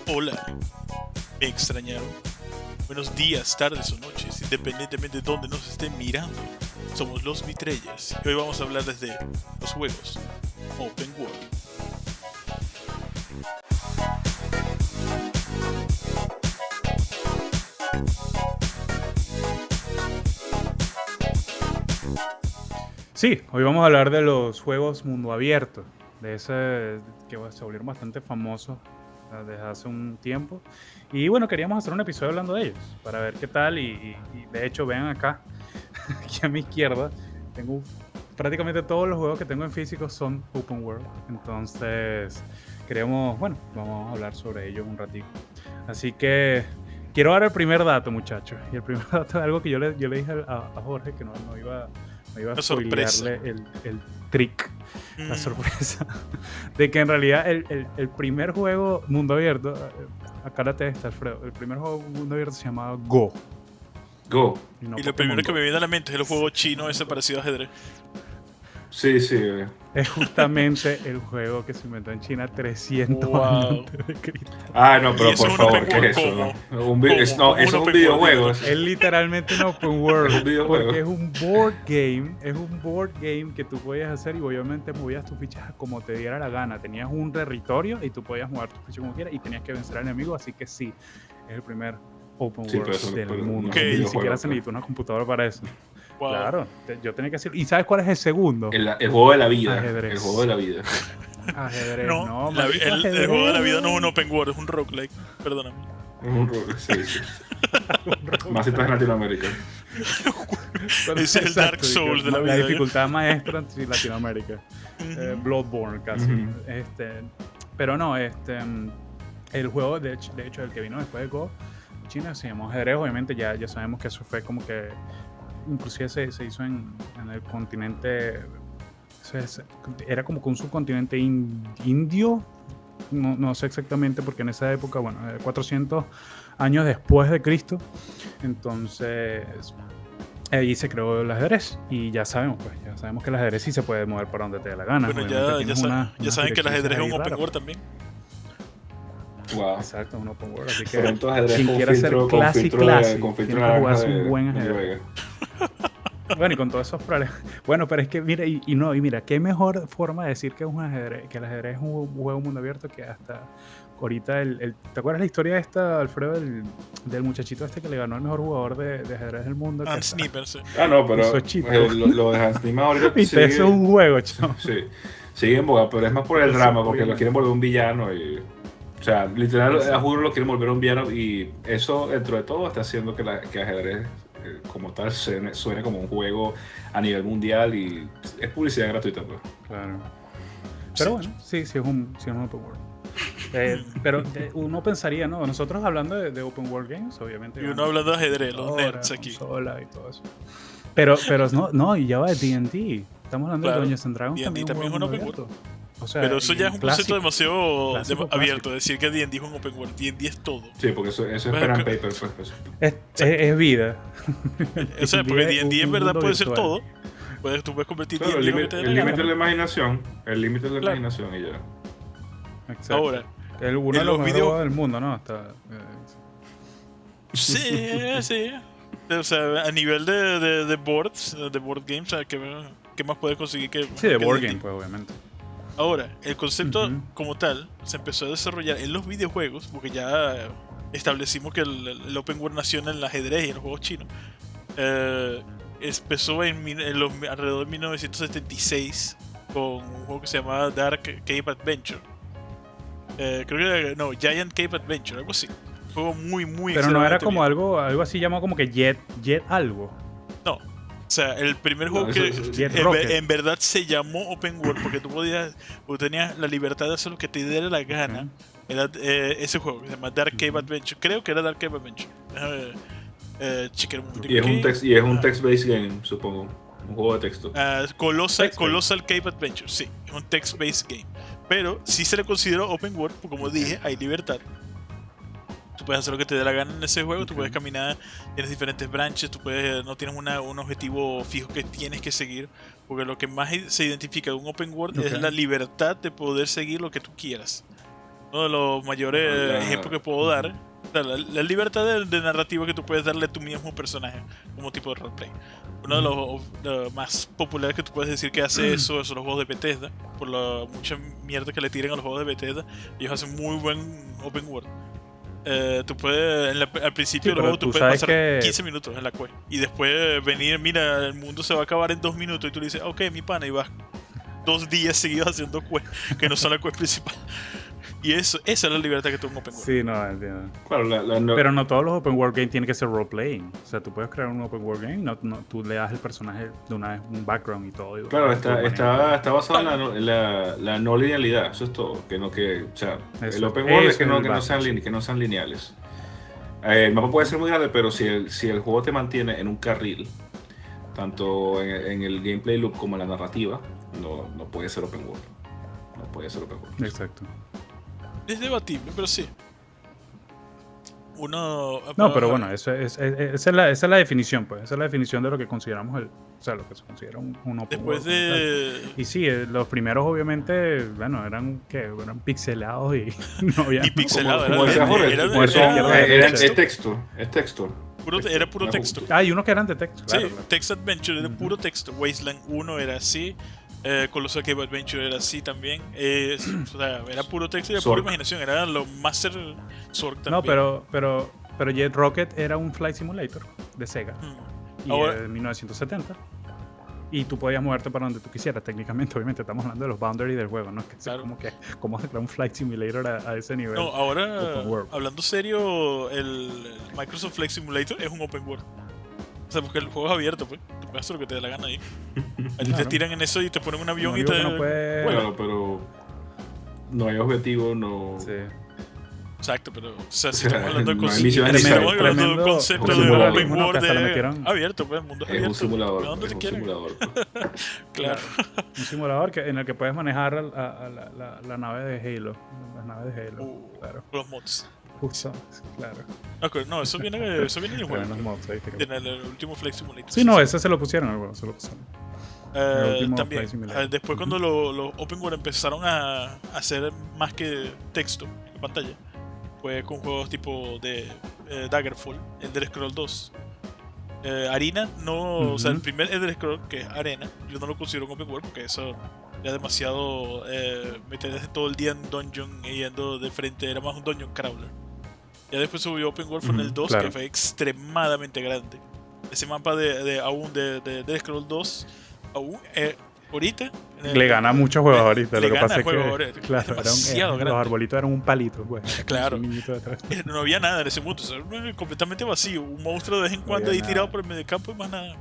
Hola, ¿me extrañaron? Buenos días, tardes o noches, independientemente de dónde nos estén mirando. Somos los Vitreyes y hoy vamos a hablar desde los juegos Open World. Sí, hoy vamos a hablar de los juegos mundo abierto, de ese que se volvieron bastante famosos desde hace un tiempo. Y bueno, queríamos hacer un episodio hablando de ellos, para ver qué tal. Y de hecho, vean acá, aquí a mi izquierda, tengo prácticamente todos los juegos que tengo en físico son Open World. Entonces, queríamos, bueno, vamos a hablar sobre ellos un ratito. Así que quiero dar el primer dato, muchachos. Y el primer dato es algo que yo le dije a Jorge, que no iba a spoilearle el trick, la sorpresa, de que en realidad el primer juego mundo abierto, acá la está Alfredo, el primer juego mundo abierto se llamaba Go. Y lo primero que me viene a la mente es el juego chino ese parecido a ajedrez. Sí. Es justamente el juego que se inventó en China 300 años antes de Cristo. Ah, no, pero por favor, ¿qué es eso? No, eso es un videojuego. Es literalmente un open world. Es un videojuego. Porque es un board game. Es un board game que tú podías hacer y obviamente movías tus fichas como te diera la gana. Tenías un territorio y tú podías mover tus fichas como quieras y tenías que vencer al enemigo. Así que sí, es el primer open world del mundo. Okay. Ni siquiera se necesita una computadora para eso. Wow. Claro, yo tenía que decir. ¿Y sabes cuál es el segundo? El juego de la vida. Ajedrez. El juego de la vida. Ajedrez. No, No, el juego de la vida no es un open world, es un roguelike. Perdóname. Sí. Más si estás en Latinoamérica. Es el Dark Souls de la vida. La dificultad maestra en Latinoamérica. Bloodborne casi. Pero no, el juego de hecho el que vino después de Go China se llamó ajedrez. Obviamente ya sabemos que eso fue como que inclusive se hizo en el continente, era como que un subcontinente indio, no sé exactamente, porque en esa época, 400 años después de Cristo, entonces ahí se creó el ajedrez. Y ya sabemos que el ajedrez sí se puede mover para donde te dé la gana. Bueno, ya saben que el ajedrez es un open world también. Wow. Exacto, un open world. Así que pero entonces ajedrez quien quiera hacer classic, tiene que jugarse un buen ajedrez. Bueno, y con todos esos problemas. Bueno, pero es que mira, qué mejor forma de decir que es un ajedrez, que el ajedrez es un juego mundo abierto, que hasta ahorita ¿te acuerdas la historia esta, Alfredo, del muchachito que le ganó el mejor jugador de ajedrez del mundo? Hans Sniper, sí. Ah, no, pero lo de Hans Sniper ahorita eso es un juego, chamo. Sí, sigue en boga, pero es más por el drama, porque lo quieren volver un villano y... O sea, literal, a juro lo quieren volver un villano y eso, dentro de todo, está haciendo que ajedrez como tal suene como un juego a nivel mundial y es publicidad gratuita, pues. Claro. Pero bueno, sí es un open world. Pero uno pensaría, ¿no? Nosotros hablando de open world games, obviamente. Y uno hablando de ajedrez, los nerds aquí. Consola y todo eso. Pero no, y ya va de D&D. Estamos hablando de Dungeons and Dragons. D&D también es un open world. O sea, pero eso ya es un concepto demasiado abierto, clásico. Decir que D&D es un open world. D&D es todo. Sí, porque eso es pen and paper, pues. Es vida. O sea, porque D&D en verdad puede ser todo. Tú puedes convertir claro, D&D en lo que te dé la el límite gana. de la imaginación. El límite de la imaginación y ya. Exacto. Ahora, uno de los mejores juegos del mundo, ¿no? Sí. O sea, a nivel de boards, de board games, ¿qué más puedes conseguir que sí, de board D&D? game, pues, obviamente. Ahora, el concepto como tal se empezó a desarrollar en los videojuegos, porque ya establecimos que el open world nació en el ajedrez y en los juegos chinos. Empezó alrededor de 1976 con un juego que se llamaba Dark Cave Adventure. Creo que Giant Cave Adventure, algo así. Un juego muy pero no era como algo así llamado como que Jet algo. No. O sea, el primer juego en verdad se llamó Open World porque tú tenías la libertad de hacer lo que te diera la gana. Era ese juego que se llama Dark Cave Adventure. Creo que era Dark Cave Adventure. Y es un text-based game, supongo. Un juego de texto. Colossal Cave Adventure, sí. Es un text-based game. Pero sí se le consideró Open World, porque como dije, hay libertad. Tú puedes hacer lo que te dé la gana en ese juego, tú puedes caminar, tienes diferentes branches, no tienes un objetivo fijo que tienes que seguir, porque lo que más se identifica de un open world es la libertad de poder seguir lo que tú quieras. Uno de los mayores ejemplos que puedo dar. O sea, la libertad de narrativa que tú puedes darle a tu mismo personaje como tipo de roleplay. Uno de los más populares que tú puedes decir que hace eso son los juegos de Bethesda. Por la mucha mierda que le tiran a los juegos de Bethesda, ellos hacen muy buen open world. Tú puedes, al principio del juego, tú puedes pasar 15 minutos en la quest. Y después venir, mira, el mundo se va a acabar en 2 minutos. Y tú le dices, ok, mi pana, y vas 2 días seguidos haciendo quest, que no son la quest principal. Y esa es la libertad que tuvo un open world. Sí, no, entiendo. Claro, Pero no todos los open world games tienen que ser role-playing. O sea, tú puedes crear un open world game y tú le das al personaje de una vez un background y todo. Claro, está basado en la no linealidad, eso es todo. O sea, el open world es que no sean lineales. El mapa puede ser muy grande, pero si el juego te mantiene en un carril, tanto en el gameplay loop como en la narrativa, no puede ser open world. No puede ser open world. Exacto. Es debatible, pero sí. No, pero bueno, esa es la definición, pues. Esa es la definición de lo que consideramos lo que se considera un open después world. Y sí, los primeros obviamente, bueno, eran pixelados y no había... Y pixelados, es texto. Era puro texto. Y unos que eran de texto, claro. Sí, Text Adventure era puro texto. Wasteland 1 era así. Colossal Cave Adventure era así también. O sea, era puro texto y era pura imaginación. Era los Master Zork también. No, pero Jet Rocket era un Flight Simulator de Sega. Y Ahora, de 1970. Y tú podías moverte para donde tú quisieras, técnicamente. Obviamente estamos hablando de los boundaries del juego, ¿no? Que claro. ¿Cómo se crea un Flight Simulator a ese nivel? No, ahora, hablando serio, el Microsoft Flight Simulator es un open world. O sea, porque el juego es abierto, pues. Tú puedes hacer lo que te dé la gana ahí. A ti te tiran en eso y te ponen un avión y te... Claro, pero no hay objetivo, no... Sí. Exacto, pero o sea, si estamos hablando de concepto de open world abierto, pues el mundo es abierto. Es un simulador. ¿Dónde te quieres? Claro. Un simulador en el que puedes manejar la nave de Halo. Las naves de Halo. Claro. Los mods. Justo, claro. No, eso viene en el juego. En el último Flight Simulator. Sí, no, ese se lo pusieron al juego, también, después cuando los Open World empezaron a hacer más que texto en la pantalla, fue con juegos tipo de Daggerfall, Elder Scrolls 2. Arena, o sea, el primer Elder Scrolls, que es Arena, yo no lo considero un Open World porque eso era demasiado meterse todo el día en dungeon y yendo de frente, era más un dungeon crawler. Ya después subió Open World fue en el 2, claro. Que fue extremadamente grande. Ese mapa de Elder Scrolls 2 ahorita le gana a muchos juegos ahorita. Lo que pasa es que claro, los arbolitos eran un palito, pues. Claro. No había nada en ese mundo, o sea, completamente vacío. Un monstruo de vez en cuando ahí tirado por el medio campo y más nada.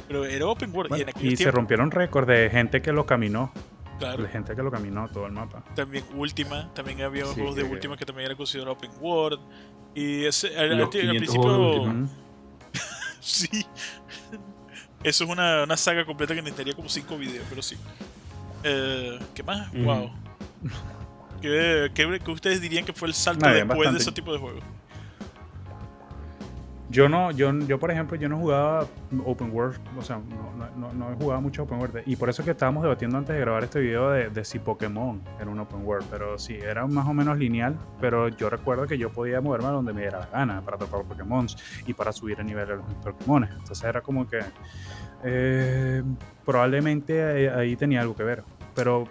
Pero era open world. Bueno, y se rompieron récords de gente que lo caminó. Claro. De gente que lo caminó todo el mapa. También Ultima, también había juegos de Ultima que también era considerado open world. Y al principio sí. Eso es una saga completa que necesitaría como 5 videos, pero sí. ¿Qué más? Wow. ¿Qué ustedes dirían que fue el salto después de ese tipo de juegos? Yo por ejemplo, yo no jugaba Open World, o sea, no he jugado mucho Open World. Y por eso que estábamos debatiendo antes de grabar este video de si Pokémon era un Open World. Pero sí, era más o menos lineal. Pero yo recuerdo que yo podía moverme a donde me diera la gana para atrapar Pokémon y para subir el nivel de los Pokémon. Entonces era como que probablemente ahí tenía algo que ver. Pero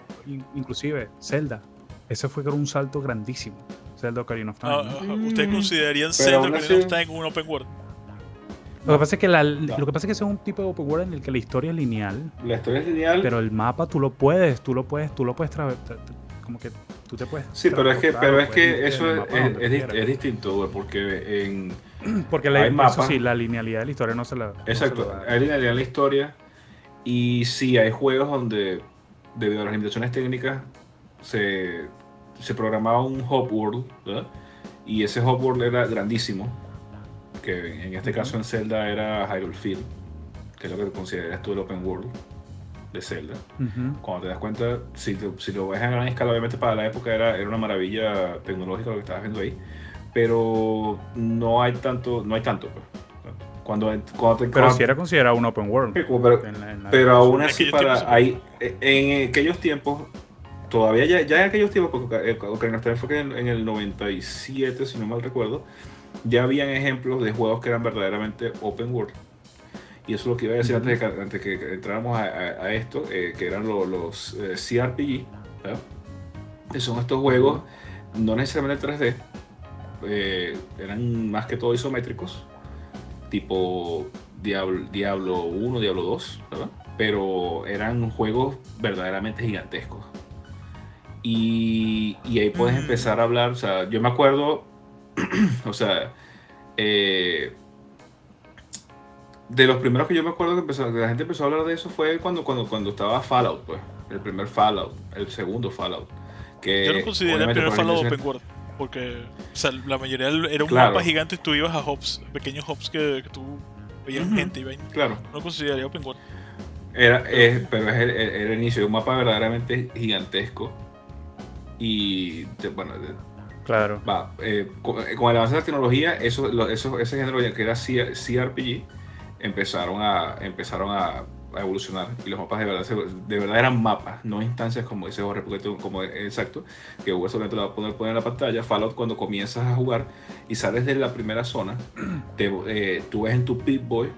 inclusive Zelda, ese fue un salto grandísimo. Zelda Ocarina of Time. ¿Ustedes considerarían Zelda Ocarina of Time un open world? Lo que pasa es que ese es un tipo de open world en el que la historia es lineal. La historia es lineal. Pero el mapa tú lo puedes como que tú te puedes. Sí, pero es que eso es distinto, porque porque la linealidad de la historia no se la. Exacto, hay linealidad en la historia y sí hay juegos donde debido a las limitaciones técnicas se programaba un hub world, ¿verdad? Y ese hub world era grandísimo, que en este caso en Zelda era Hyrule Field, que es lo que consideras tú el open world de Zelda. Cuando te das cuenta, si lo ves a gran escala, obviamente para la época era una maravilla tecnológica lo que estabas viendo ahí, pero no hay tanto pues. Pero sí era considerado un open world. Pero aún así en aquellos tiempos todavía ya en aquellos tiempos, porque Ocarina of Time fue que en el 97, si no mal recuerdo, ya habían ejemplos de juegos que eran verdaderamente open world. Y eso es lo que iba a decir antes que entráramos a esto, que eran los CRPG, ¿verdad? Que son estos juegos no necesariamente 3D, eran más que todo isométricos, tipo Diablo 1, Diablo 2, ¿verdad? Pero eran juegos verdaderamente gigantescos. Y ahí puedes empezar a hablar, o sea, yo me acuerdo, o sea, de los primeros que yo me acuerdo que la gente empezó a hablar de eso fue cuando estaba Fallout, pues, el primer Fallout, el segundo Fallout. Que yo no considero el primer Fallout open world, porque o sea, la mayoría era un mapa gigante y tú ibas a hubs, pequeños hubs que tú veías gente y vaina. Claro. No consideraría open world. Pero es el inicio de un mapa verdaderamente gigantesco. Y bueno, claro. Con el avance de la tecnología, ese género que era CRPG empezaron a evolucionar, y los mapas de verdad eran mapas, no instancias como dice Jorge, porque como exacto, que Hugo solamente lo va a poner en la pantalla. Fallout, cuando comienzas a jugar y sales de la primera zona, tú ves en tu Pip-Boy,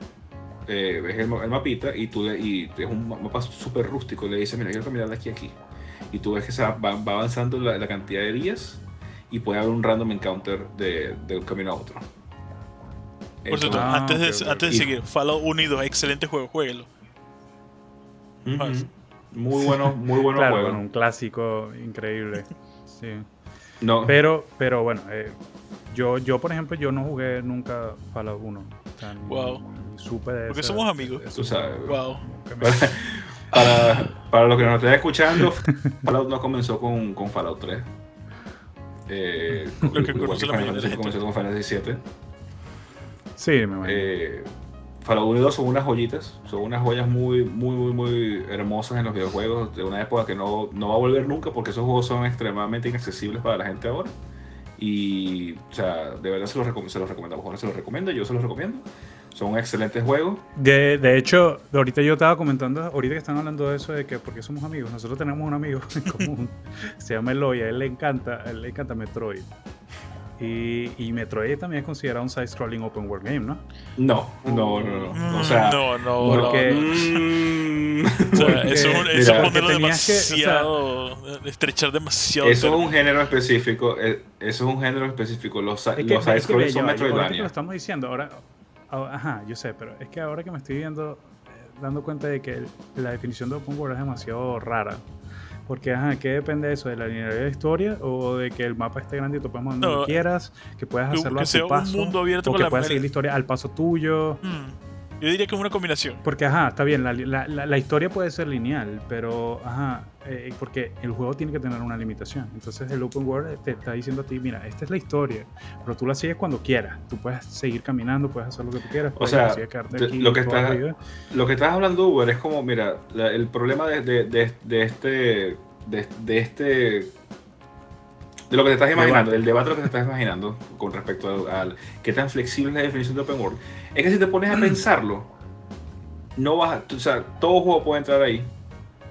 ves el mapita y es un mapa súper rústico, y le dices, mira, quiero caminar de aquí a aquí, y tú ves que va avanzando la cantidad de días y puede haber un random encounter de un camino a otro. Por cierto, antes de seguir, Fallout 1 y 2, excelente juego, jueguenlo. Muy bueno claro, juego. Bueno, un clásico increíble. Sí. No. Pero bueno, yo por ejemplo, yo no jugué nunca Fallout 1. O sea, Wow. Ni supe de eso. Porque somos amigos. Tú sabes. Wow. Para los que nos estén escuchando, Fallout no comenzó con Fallout 3. Lo que conoce la mayoría de la gente. Comenzó con Final Fantasy 7. Sí, me imagino. Fallout 1 y 2 son unas joyitas, son unas joyas muy, muy, muy, muy hermosas en los videojuegos de una época que no va a volver nunca, porque esos juegos son extremadamente inaccesibles para la gente ahora. Y, o sea, de verdad se los recomendamos. Ahora se los recomiendo, yo se los recomiendo. Son excelentes juegos. De hecho, ahorita yo estaba comentando, ahorita que están hablando de eso, de que porque somos amigos, nosotros tenemos un amigo en común, se llama Eloy, a él le encanta Metroid. Y Metroid también es considerado un side-scrolling open world game, ¿no? No. O sea, porque... O sea, eso es ponerlo demasiado... estrechar demasiado. Eso es un género específico. Los side-scrolling son Metroidvania. Lo estamos diciendo ahora. Ajá, yo sé, pero es que ahora que me estoy dando cuenta de que la definición de open world es demasiado rara. Porque, ¿qué depende de eso? ¿De la linealidad de la historia o de que el mapa esté grande y tú puedas mandar donde quieras? Que puedas hacerlo a tu paso. Un mundo abierto o que puedas seguir la historia al paso tuyo. Yo diría que es una combinación. Porque, está bien, la historia puede ser lineal, pero, porque el juego tiene que tener una limitación. Entonces el open world te está diciendo a ti, mira, esta es la historia, pero tú la sigues cuando quieras. Tú puedes seguir caminando, puedes hacer lo que tú quieras. O sea, lo que estás hablando, Uber, es como, mira, el problema de lo que te estás imaginando, el debate de lo que te estás imaginando con respecto al qué tan flexible es la definición de open world, es que si te pones a pensarlo, o sea, todo juego puede entrar ahí,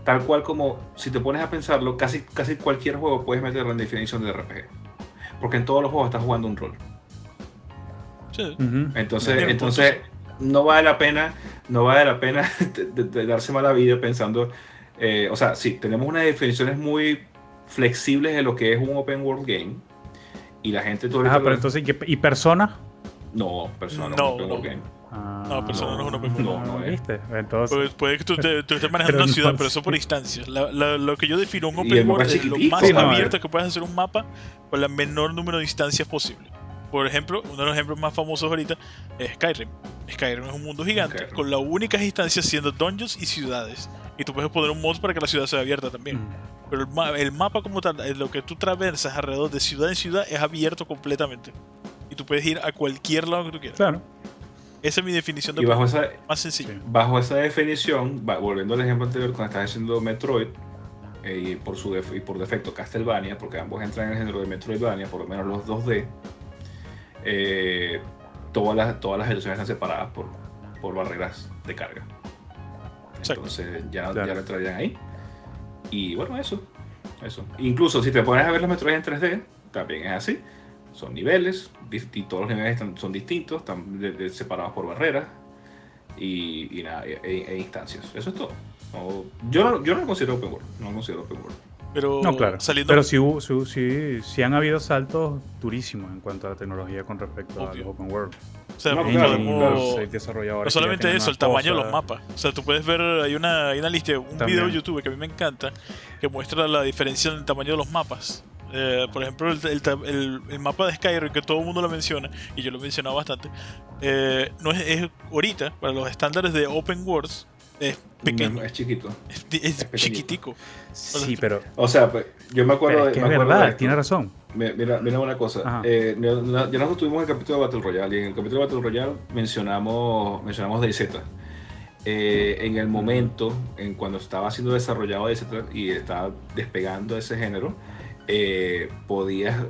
tal cual como si te pones a pensarlo, casi cualquier juego puedes meterlo en definición de RPG, porque en todos los juegos estás jugando un rol. Sí. Entonces no vale la pena de darse mala vida pensando, o sea, sí, tenemos unas definiciones muy flexibles de lo que es un open world game, y la gente pero entonces, ¿y Persona? No, Persona no es un open world game. No, Persona no es un open world game. No, ¿viste? Entonces, puede que tú estés manejando una ciudad, pero eso por instancias. Lo que yo defino un Y open el mapa world es lo más chiquitico, abierto que puedes hacer un mapa con el menor número de instancias posible. Por ejemplo, uno de los ejemplos más famosos ahorita es Skyrim. Skyrim es un mundo gigante con las únicas instancias siendo dungeons y ciudades. Y tú puedes poner un mod para que la ciudad sea abierta también. Pero el mapa como tal, lo que tú traversas alrededor de ciudad en ciudad es abierto completamente. Y tú puedes ir a cualquier lado que tú quieras. Claro. Esa es mi definición de más sencilla. Sí. Bajo esa definición, volviendo al ejemplo anterior, cuando estás haciendo Metroid, y por defecto Castlevania, porque ambos entran en el género de Metroidvania, por lo menos los 2D, todas las ediciones están separadas por barreras de carga. Entonces ya no entrarían ahí. Y bueno, eso. Eso. Incluso si te pones a ver los Metroid en 3D, también es así. Son niveles, y todos los niveles son distintos, están separados por barreras y nada, e instancias. Eso es todo. Yo no lo considero open world. No lo considero open world. Pero No, claro. saliendo. Pero sí han habido saltos durísimos en cuanto a la tecnología con respecto a Obvio. los open world. O sea, No, podemos- Hay desarrolladores no que solamente ya tienen eso, el unas tamaño de los cosas. mapas. O sea, tú puedes ver, hay una lista, un También. video de YouTube que a mí me encanta, que muestra la diferencia en el tamaño de los mapas. Por ejemplo, el mapa de Skyrim, que todo el mundo lo menciona, y yo lo he mencionado bastante, no es ahorita, para los estándares de Open Worlds, es pequeño, Es chiquito. es pequeñito. chiquitico. Sí, pero, O sea, pues, yo me acuerdo pero es que me es acuerdo de verdad, esto. tiene razón. Mira una cosa. Ajá. Ya nosotros tuvimos el capítulo de Battle Royale y en el capítulo de Battle Royale mencionamos DayZ. En el momento, cuando estaba siendo desarrollado DayZ y estaba despegando ese género, podías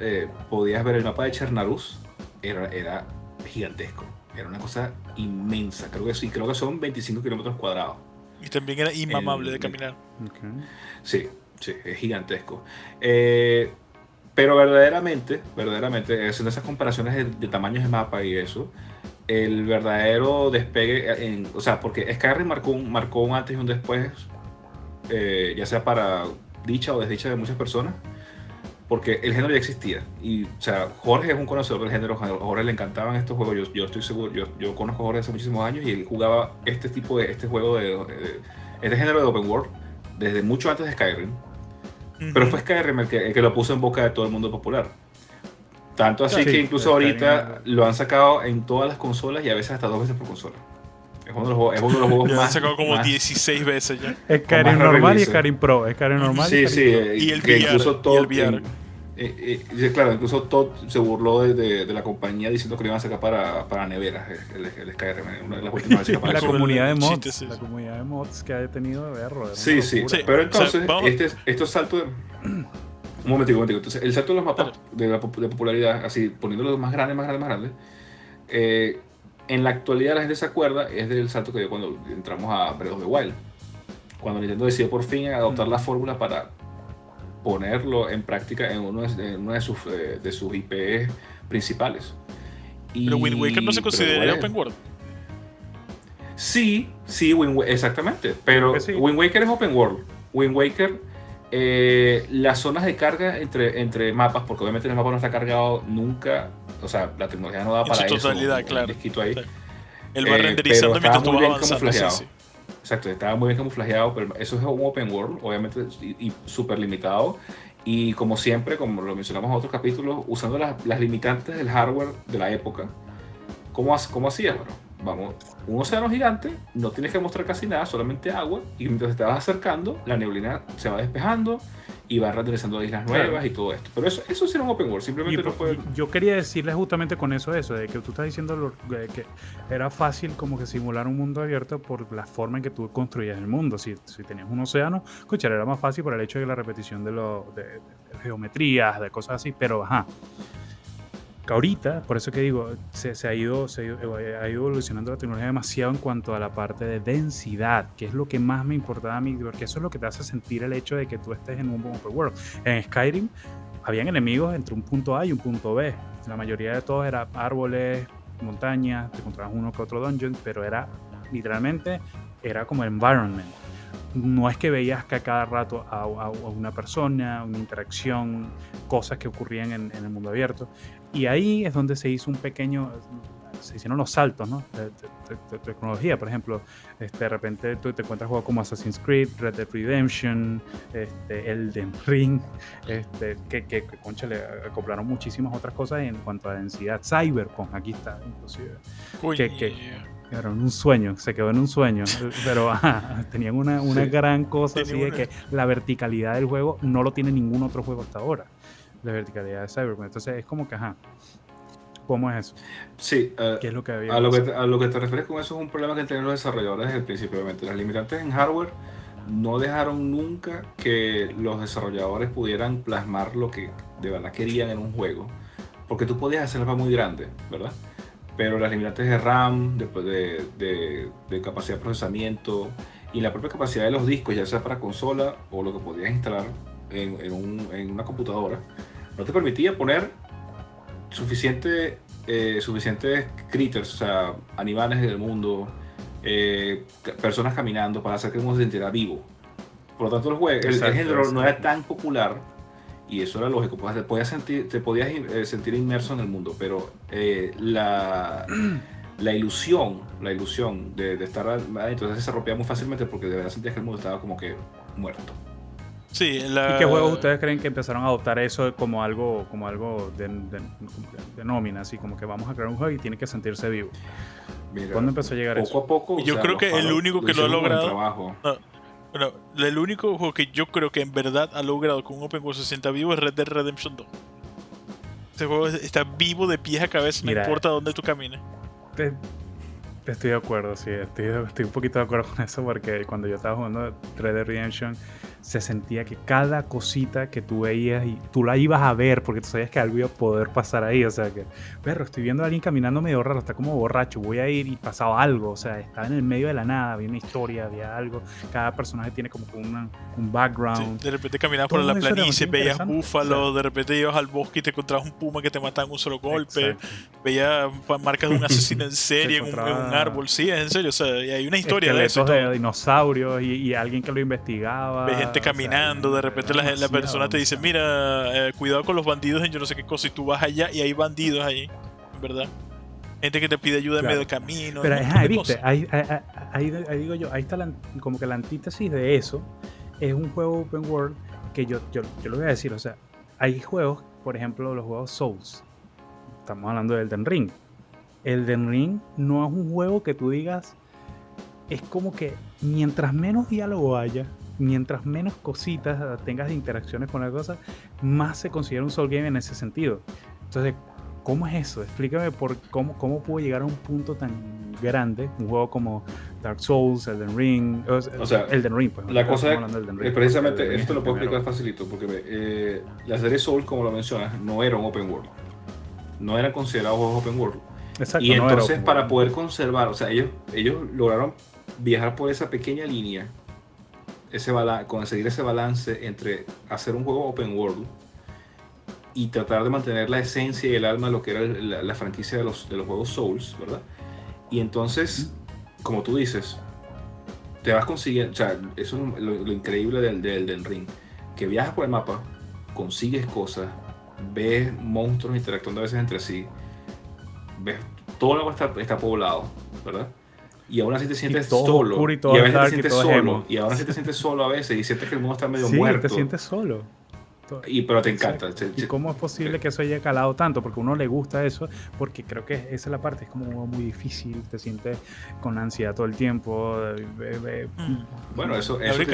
ver el mapa de Chernarus. Era gigantesco. Era una cosa inmensa. Creo que son 25 kilómetros cuadrados. Y también era inmamable de El- caminar. Ok. Sí, es gigantesco. Pero verdaderamente, haciendo esas comparaciones de tamaños de mapa y eso, el verdadero despegue, o sea, porque Skyrim marcó un antes y un después, ya sea para dicha o desdicha de muchas personas, porque el género ya existía. Y, o sea, Jorge es un conocedor del género, a Jorge le encantaban estos juegos, yo estoy seguro, yo conozco a Jorge hace muchísimos años y él jugaba este juego este género de Open World desde mucho antes de Skyrim. Pero Ujú. fue Skyrim el que lo puso en boca de todo el mundo popular. Tanto así Sí, que incluso Skyrim. ahorita lo han sacado en todas las consolas y a veces hasta 2 veces por consola. Es uno de los juegos Ya lo han más... sacado como más- 16 veces ya. Skyrim más normal y release. Skyrim Pro. Skyrim normal Sí, y sí. Skyrim Pro. Y el que VR, incluso y el Todd, VR. claro, incluso Todd se burló de la compañía diciendo que lo iban a sacar para neveras, el Skyrim, una de las últimas veces que La apareció. comunidad de el mods, chiste, sí, la sí. comunidad de mods que ha tenido de error. Sí. Sí. Pero O entonces, sea, vamos- estos saltos de... Un momentico. Entonces, el salto de los mapas de popularidad, así poniéndolos más grandes, en la actualidad la gente se acuerda, es del salto que dio cuando entramos a Breath of the Wild. Cuando Nintendo decidió por fin adoptar la fórmula para ponerlo en práctica en una de sus IPs principales. Pero Wind Waker no se pero considera igual es- Open World. Sí, exactamente. Pero Creo que sí. Wind Waker es open world. Wind Waker, las zonas de carga entre mapas, porque obviamente el mapa no está cargado nunca, o sea, la tecnología no da En para su eso. totalidad, un claro. disquito ahí. Sí. Él va renderizando pero mientras estaba tú muy vas bien avanzando. camuflajeado. Sí, sí. Exacto, estaba muy bien camuflajeado, pero eso es un open world, obviamente, y súper limitado. Y como siempre, como lo mencionamos en otros capítulos, usando las limitantes del hardware de la época. ¿Cómo hacías, bro? Vamos, un océano gigante, no tienes que mostrar casi nada, solamente agua, y mientras te vas acercando, la neblina se va despejando y va renderizando islas nuevas Claro. y todo esto. Pero eso sí era un open world, simplemente no fue... Yo quería decirle justamente con eso, de que tú estás diciendo que era fácil como que simular un mundo abierto por la forma en que tú construías el mundo. Si tenías un océano, escuchar, era más fácil por el hecho de la repetición de geometrías, de cosas así, pero ajá. Que ahorita, por eso que digo, ha ido evolucionando la tecnología demasiado en cuanto a la parte de densidad, que es lo que más me importaba a mí, porque eso es lo que te hace sentir el hecho de que tú estés en un open world. En Skyrim habían enemigos entre un punto A y un punto B. La mayoría de todos eran árboles, montañas, te encontrabas uno que otro dungeon, pero era literalmente como environment. No es que veías que a cada rato a una persona, una interacción, cosas que ocurrían en el mundo abierto. Y ahí es donde se hicieron los saltos, ¿no? de tecnología. Por ejemplo, de repente tú te encuentras juegos como Assassin's Creed, Red Dead Redemption, Elden Ring, que concha, le acoplaron muchísimas otras cosas en cuanto a densidad. Cyberpunk, aquí está, inclusive. Coño. Era un sueño, se quedó en un sueño, pero tenían una Sí. gran cosa así Tenía de una- que la verticalidad del juego no lo tiene ningún otro juego hasta ahora, la verticalidad de Cyberpunk. Entonces es como que, ¿cómo es eso? Sí, ¿Qué es lo que había a lo que, pasado? a lo que te refieres con eso es un problema que tienen los desarrolladores desde el principio. Obviamente. Las limitantes en hardware no dejaron nunca que los desarrolladores pudieran plasmar lo que de verdad querían en un juego. Porque tú podías hacer algo muy grande, ¿verdad? Pero las limitantes de RAM, de capacidad de procesamiento y la propia capacidad de los discos, ya sea para consola o lo que podías instalar en una computadora, no te permitía poner suficientes critters, o sea, animales del mundo, personas caminando para hacer que uno se sintiera vivo. Por lo tanto, el género no era tan popular y eso era lógico, pues te podías sentir inmerso en el mundo, pero la ilusión de estar ahí, entonces se rompía muy fácilmente porque de verdad sentías que el mundo estaba como que muerto. Sí, ¿Y qué juegos ustedes creen que empezaron a adoptar eso como algo de nómina? Así como que vamos a crear un juego y tiene que sentirse vivo. Mira, ¿Cuándo empezó a llegar eso? Poco a poco. Yo creo que el único que lo ha logrado. Bueno, el único juego que yo creo que en verdad ha logrado que un open world se sienta vivo es Red Dead Redemption 2. Este juego está vivo de pies a cabeza, no importa dónde tú camines. Estoy de acuerdo, sí, estoy un poquito de acuerdo con eso porque cuando yo estaba jugando Red Dead Redemption se sentía que cada cosita que tú veías y tú la ibas a ver porque tú sabías que algo iba a poder pasar ahí, o sea que, perro, estoy viendo a alguien caminando medio raro, está como borracho, voy a ir y pasaba algo, o sea, estaba en el medio de la nada, había una historia, había algo, cada personaje tiene como un background. Sí, de repente caminabas por la planicie, veías búfalos, de repente ibas al bosque y te encontrabas un puma que te mataba en un solo golpe, veías marcas de un asesino en serie en un árbol, sí, es en serio, o sea, y hay una historia de eso. De dinosaurios y alguien que lo investigaba. Ves gente caminando, de repente la persona te dice, mira, cuidado con los bandidos en yo no sé qué cosa, y tú vas allá y hay bandidos ahí, en verdad. Gente que te pide ayuda en medio del camino. Pero viste, ahí digo yo, ahí está como que la antítesis de eso. Es un juego open world que yo lo voy a decir, o sea, hay juegos, por ejemplo, los juegos Souls. Estamos hablando de Elden Ring. Elden Ring no es un juego que tú digas, es como que mientras menos diálogo haya, mientras menos cositas tengas de interacciones con la cosa, más se considera un soul game en ese sentido. Entonces, ¿cómo es eso? Explícame cómo pudo llegar a un punto tan grande, un juego como Dark Souls, Elden Ring, o sea, Elden Ring, pues. La cosa es precisamente, esto lo puedo explicar facilito, porque la serie Souls, como lo mencionas, no era un open world. No eran considerados juegos open world. Exacto, y entonces para poder conservar, o sea, ellos lograron viajar por esa pequeña línea, conseguir ese balance entre hacer un juego open world y tratar de mantener la esencia y el alma de lo que era la franquicia de los juegos Souls, ¿verdad? Y entonces, como tú dices, te vas consiguiendo, o sea, eso es lo increíble del Elden Ring, que viajas por el mapa, consigues cosas, ves monstruos interactuando a veces entre sí, ves, todo el mapa está poblado, ¿verdad? Y aún así te sientes solo, y a veces te sientes solo, y aún así te sientes solo a veces, y sientes que el mundo está medio muerto. Sí, te sientes solo. Pero te encanta. ¿Y cómo es posible que eso haya calado tanto? Porque a uno le gusta eso, porque creo que esa es la parte, es como muy difícil, te sientes con ansiedad todo el tiempo. Bueno, eso tienes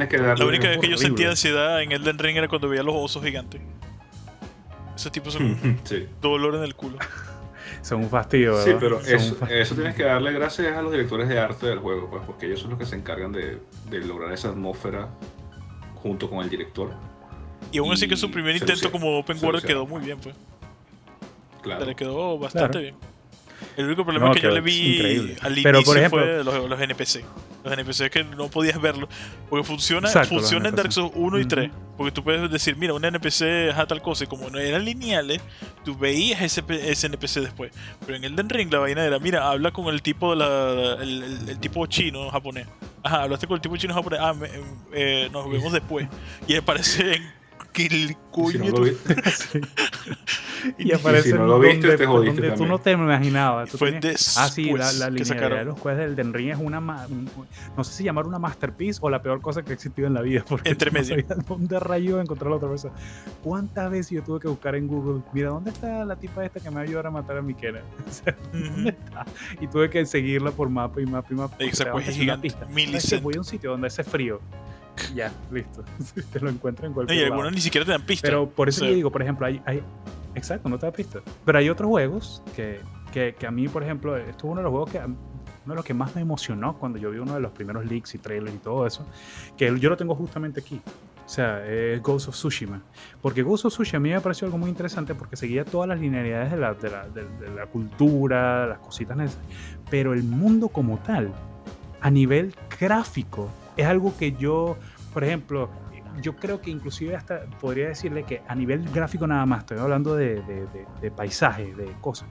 que darle. La única vez que yo sentía ansiedad en Elden Ring era cuando veía los osos gigantes. Esos tipos son dolor en el culo. Son un fastidio, ¿verdad? Sí, pero eso tienes que darle gracias a los directores de arte del juego, pues, porque ellos son los que se encargan de lograr esa atmósfera junto con el director. Y aún así que su primer intento como open world quedó muy bien, pues. Claro. Le quedó bastante bien. El único problema que yo le vi al pero, inicio por ejemplo, fue los NPC. Los NPC que no podías verlo. Porque funciona en Dark Souls 1 y 3. Porque tú puedes decir, mira, un NPC es tal cosa. Y como no eran lineales, tú veías ese NPC después. Pero en Elden Ring la vaina era, mira, habla con el tipo el tipo chino japonés. Ajá, hablaste con el tipo chino japonés. Nos vemos después. Y aparece en el coño. Y aparece si no lo viste, te jodiste donde tú no te imaginabas. Sí, la linealidad de los quests del Elden Ring es no sé si llamar una masterpiece o la peor cosa que ha existido en la vida, porque entre medio. No sabía dónde rayo encontrar a la otra persona. ¿Cuántas veces yo tuve que buscar en Google, mira, ¿dónde está la tipa esta que me va a ayudar a matar a Miquela? ¿Dónde está? Y tuve que seguirla por mapa y mapa. Exacto, es gigante. Voy a un sitio donde hace frío. Ya, listo. Te lo encuentro en cualquier lado. Y algunos ni siquiera te dan pistas. Pero por eso yo digo, por ejemplo, hay exacto, no te da pistas. Pero hay otros juegos que a mí, por ejemplo, esto es uno de los juegos uno de los que más me emocionó cuando yo vi uno de los primeros leaks y trailers y todo eso, que yo lo tengo justamente aquí. O sea, es Ghost of Tsushima. Porque Ghost of Tsushima a mí me pareció algo muy interesante porque seguía todas las linealidades de la cultura, las cositas necesarias. Pero el mundo como tal, a nivel gráfico, es algo que yo, por ejemplo, yo creo que inclusive hasta podría decirle que a nivel gráfico nada más, estoy hablando de paisajes, de cosas.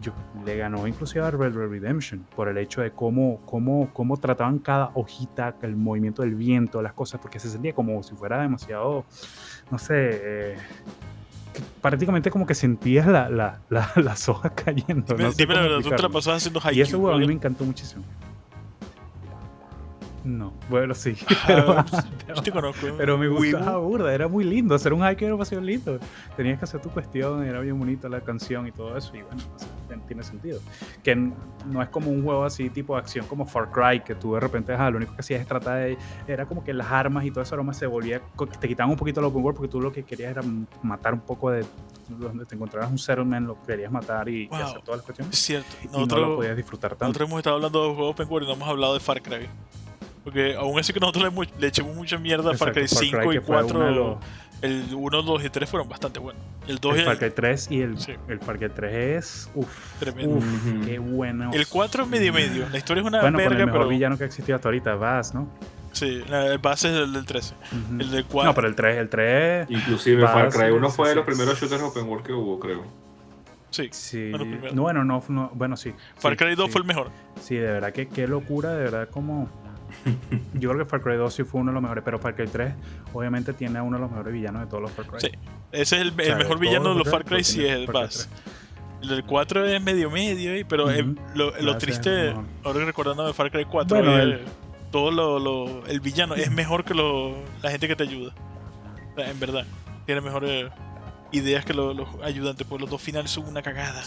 Yo le ganó inclusive a Red Dead Redemption por el hecho de cómo trataban cada hojita, el movimiento del viento, las cosas, porque se sentía como si fuera demasiado, no sé, prácticamente como que sentías las hojas cayendo. Dime, no sé dime la cómo verdad, tú te la explicarlo. pasabas haciendo Y eso, haiku, a mí ¿verdad? me encantó muchísimo. No, bueno, sí, pero, Yo te conozco. pero me gustaba Wibu. burda, era muy lindo, hacer un hike era demasiado lindo. Tenías que hacer tu cuestión, era bien bonita la canción y todo eso, y bueno, o sea, tiene sentido. Que no es como un juego así tipo de acción como Far Cry, que tú de repente, lo único que hacías es tratar de, era como que las armas y todo eso aroma se volvía, te quitaban un poquito el open world porque tú lo que querías era matar un poco de donde te encontrabas un settlement, lo querías matar y Wow, hacer todas las cuestiones, es cierto. y no lo Nosotros, podías disfrutar tanto. nosotros hemos estado hablando de juegos open world y no hemos hablado de Far Cry. Porque aún así que nosotros le echamos mucha mierda a Far Cry Exacto, Far 5 Cry, y que fue uno de 4. los- El 1, 2 y 3 fueron bastante buenos. El 2 y El Far Cry 3 y Sí. el Far Cry 3 es Tremendo. qué bueno. el 4 es medio medio. La historia es una Bueno, con verga, el mejor pero villano que ha existido hasta ahorita, Vaz, ¿no? sí, el base es el del 13. Ujú. El del 4. No, pero el 3 Inclusive Vas, Far Cry 1 sí, fue de sí. los primeros shooters open world que hubo, creo. Sí. sí, Bueno, primero. no, bueno, sí. Far sí, Cry 2 sí. fue el mejor. Sí, de verdad que qué locura, de verdad como yo creo que Far Cry 2 sí fue uno de los mejores, pero Far Cry 3 obviamente tiene a uno de los mejores villanos de todos los Far Cry. Sí. Ese es el O sea, mejor de villano todos de los los Far Cry, lo sí tiene es el Far Cry Buzz. El del 4 es medio, pero Ujú. lo Buzz es triste, el mejor. ahora recordando de Far Cry 4, Bueno, es todo el villano es mejor que la gente que te ayuda. O sea, en verdad, tiene mejores ideas que los ayudantes, porque los dos finales son una cagada.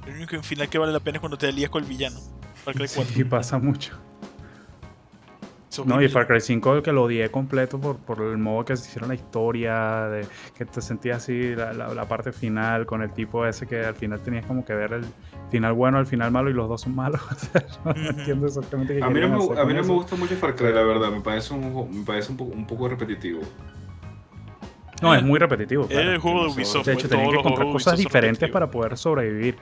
El único final que vale la pena es cuando te alías con el villano. Far Cry 4. Sí, pasa mucho. Es No, y horrible. Far Cry 5 que lo odié completo por el modo que se hicieron la historia, de que te sentías así la parte final con el tipo ese que al final tenías como que ver el final bueno, el final malo y los dos son malos. O sea, no Ujú. entiendo exactamente qué A mí no querían me, hacer a mí con no me eso. gusta mucho Far Cry, la verdad. Me parece un poco repetitivo. No, es muy repetitivo. Es Claro. el juego de demasiado. Ubisoft. De hecho, pues, tenían todos que los encontrar juegos de cosas Ubisoft son diferentes repetitivos. para poder sobrevivir.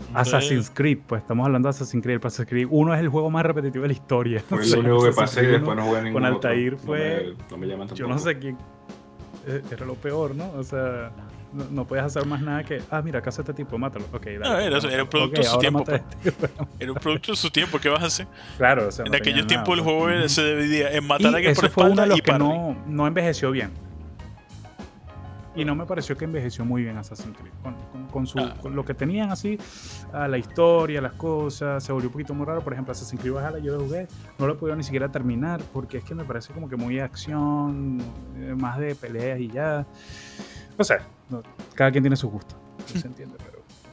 Entonces, Assassin's Creed, pues estamos hablando de Assassin's Creed. El Assassin's Creed 1 es el juego más repetitivo de la historia. Fue O el sea, único que Assassin's pasé y Creed después 1 no jugué ningún con otro. Altair fue. No me llaman Yo tampoco. no sé quién. Era lo peor, ¿no? O sea, no puedes hacer más nada que. Mira, acá está este tipo, mátalo. Ok, dale. No, era un producto de su ahora tiempo, mata a este. era un producto de su tiempo. ¿Qué vas a hacer? Claro, o sea. En no aquellos tenía tiempos el nada, juego pues. se dividía en Y matar a alguien por ese fue uno espalda de los y que parry. no envejeció bien. Y no me pareció que envejeció muy bien Assassin's Creed. Con lo que tenían así, la historia, las cosas, se volvió un poquito muy raro. Por ejemplo, Assassin's Creed Valhalla yo lo jugué, no lo he podido ni siquiera terminar porque es que me parece como que muy acción, más de peleas y ya. No sé, cada quien tiene su gusto, se entiende,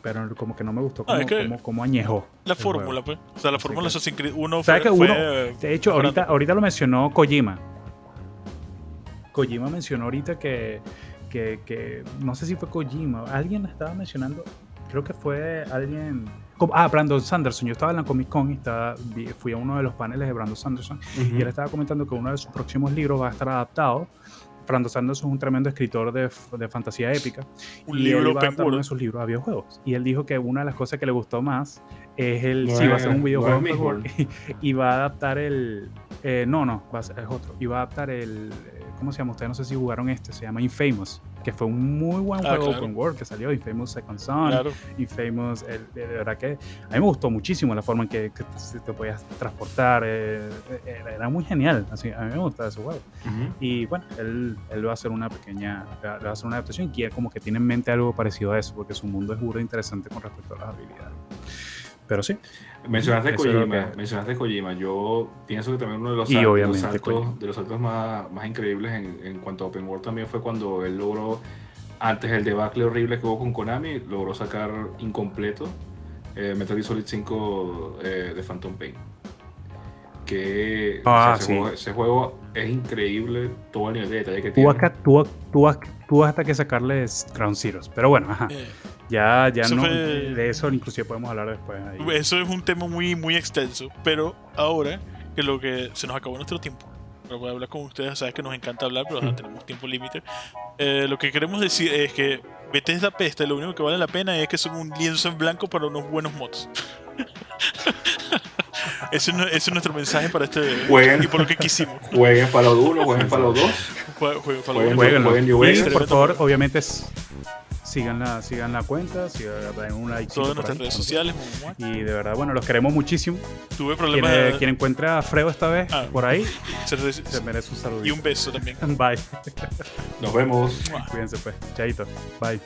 pero como que no me gustó Es que como añejó. La el fórmula, juego. pues. O sea, la Así fórmula de que- Assassin's Creed 1 ¿Sabes que fue. uno, de hecho, mejorando. ahorita lo mencionó Kojima. Kojima mencionó ahorita que no sé si fue Kojima, alguien estaba mencionando, creo que fue alguien, Brandon Sanderson. Yo estaba en la Comic Con y fui a uno de los paneles de Brandon Sanderson y él estaba comentando que uno de sus próximos libros va a estar adaptado. Brandon Sanderson es un tremendo escritor de fantasía épica Un y libro él iba a open adaptar uno de world. sus libros a videojuegos, y él dijo que una de las cosas que le gustó más es No sí, va a es- ser un videojuego no es open world, y va a adaptar es otro, y va a adaptar ¿cómo se llama? Ustedes no sé si jugaron se llama Infamous, que fue un muy buen juego claro. open world que salió, Infamous Second Son, Claro. Infamous, de verdad que a mí me gustó muchísimo la forma en que te podías transportar, era muy genial, así, a mí me gusta ese juego. Y bueno, él va a hacer una adaptación y quiere como que tiene en mente algo parecido a eso, porque su mundo es burda interesante con respecto a las habilidades. Pero sí. Mencionaste Eso es lo Kojima. Yo pienso que también uno de los, Y sal- de los obviamente saltos, Kojima. de los saltos más increíbles en cuanto a Open World también fue cuando él logró, antes del debacle horrible que hubo con Konami, logró sacar incompleto Metal Gear Solid 5 de Phantom Pain. Que Sí. ese juego es increíble, todo el nivel de detalle que tiene. Tú vas hasta que sacarle Ground Zeroes. Pero bueno, ajá. Ya Eso no. fue- De eso inclusive podemos hablar después. Ahí. Eso es un tema muy, muy extenso. Pero ahora que lo que se nos acabó nuestro tiempo, pero voy a hablar con ustedes, sabes que nos encanta hablar, pero no tenemos tiempo límite. Lo que queremos decir es que Bethesda Pesta, lo único que vale la pena es que son un lienzo en blanco para unos buenos mods. ese es nuestro mensaje para este Jueguen. y por lo que quisimos. Jueguen Fallout 1, jueguen Fallout 2. Jueguen Fallout Jueguen. 1. Jueguenlo. Jueguen New Y Vegas. por favor, obviamente, sigan la cuenta, den un like. Todas nuestras redes sociales. Mua, mua. Y de verdad, bueno, los queremos muchísimo. Tuve Quien, problemas quien encuentre a Fredo esta vez por ahí, se se- merece un saludo. y un beso también. Bye. Nos vemos. Mua. Cuídense pues. Chaito. Bye.